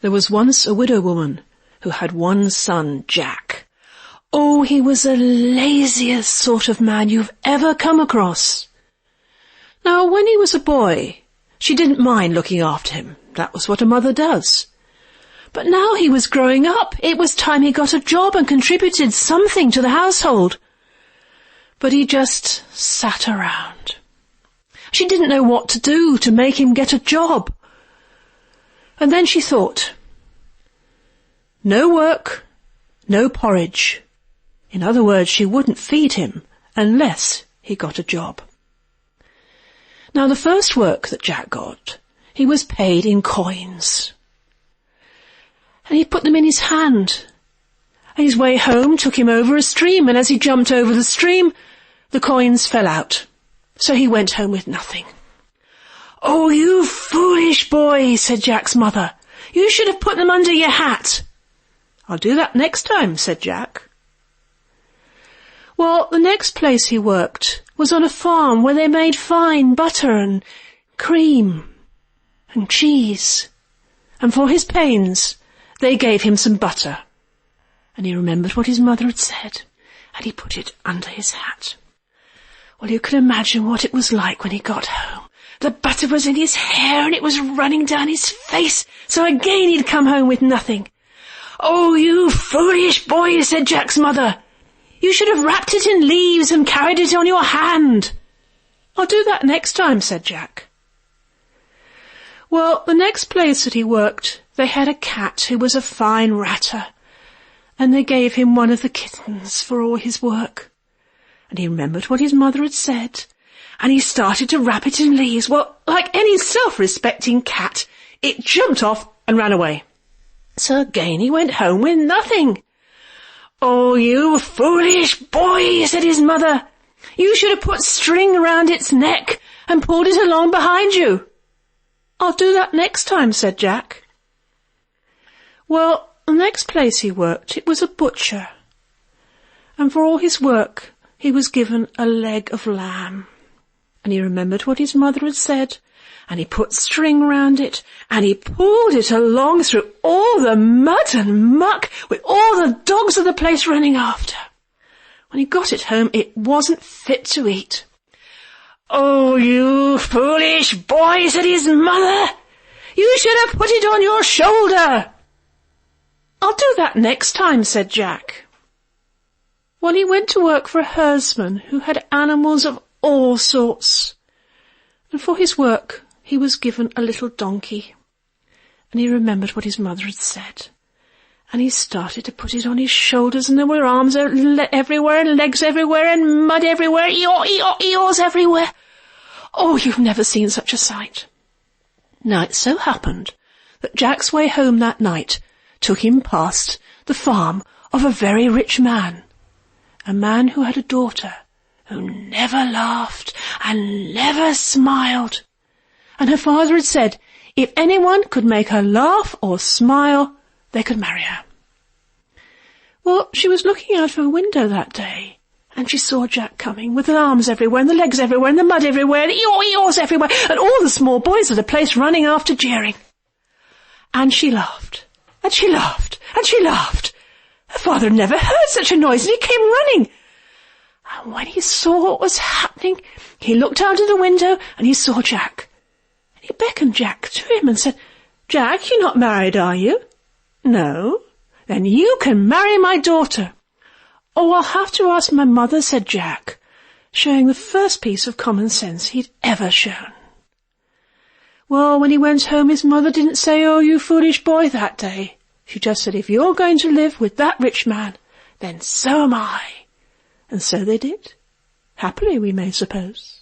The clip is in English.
There was once a widow woman who had one son, Jack. Oh, he was the laziest sort of man you've ever come across. Now, when he was a boy, she didn't mind looking after him. That was what a mother does. But now he was growing up. It was time he got a job and contributed something to the household. But he just sat around. She didn't know what to do to make him get a job. And then she thought, no work, no porridge. In other words, she wouldn't feed him unless he got a job. Now, the first work that Jack got, he was paid in coins. And he put them in his hand. And his way home took him over a stream, and as he jumped over the stream, the coins fell out. So he went home with nothing. "Oh, you foolish boy," said Jack's mother. "You should have put them under your hat." "I'll do that next time," said Jack. Well, the next place he worked was on a farm where they made fine butter and cream and cheese. And for his pains, they gave him some butter. And he remembered what his mother had said, and he put it under his hat. Well, you can imagine what it was like when he got home. The butter was in his hair and it was running down his face, so again he'd come home with nothing. "Oh, you foolish boy," said Jack's mother. "You should have wrapped it in leaves and carried it on your hand." "I'll do that next time," said Jack. Well, the next place that he worked, they had a cat who was a fine ratter, and they gave him one of the kittens for all his work. And he remembered what his mother had said, and he started to wrap it in leaves. Well, like any self-respecting cat, it jumped off and ran away. So again he went home with nothing. "Oh, you foolish boy," said his mother. "You should have put string around its neck and pulled it along behind you." "I'll do that next time," said Jack. Well, the next place he worked, it was a butcher. And for all his work, he was given a leg of lamb. And he remembered what his mother had said, and he put string round it, and he pulled it along through all the mud and muck, with all the dogs of the place running after. When he got it home, it wasn't fit to eat. "Oh, you foolish boy," said his mother. "You should have put it on your shoulder." "I'll do that next time," said Jack. Well, he went to work for a herdsman who had animals of all sorts. And for his work, he was given a little donkey. And he remembered what his mother had said. And he started to put it on his shoulders, and there were arms everywhere, and legs everywhere, and mud everywhere, eeyores everywhere. Oh, you've never seen such a sight. Now, it so happened that Jack's way home that night took him past the farm of a very rich man, a man who had a daughter who never laughed and never smiled. And her father had said, if anyone could make her laugh or smile, they could marry her. Well, she was looking out of her window that day, and she saw Jack coming, with the arms everywhere, and the legs everywhere, and the mud everywhere, and the eeyores everywhere, and all the small boys of the place running after, jeering. And she laughed, and she laughed, and she laughed. Her father had never heard such a noise, and he came running. And when he saw what was happening, he looked out of the window, and he saw Jack. And he beckoned Jack to him and said, "Jack, you're not married, are you?" "No." "Then you can marry my daughter." "Oh, I'll have to ask my mother," said Jack, showing the first piece of common sense he'd ever shown. Well, when he went home, his mother didn't say, "Oh, you foolish boy," that day. She just said, "If you're going to live with that rich man, then so am I." And so they did. Happily, we may suppose.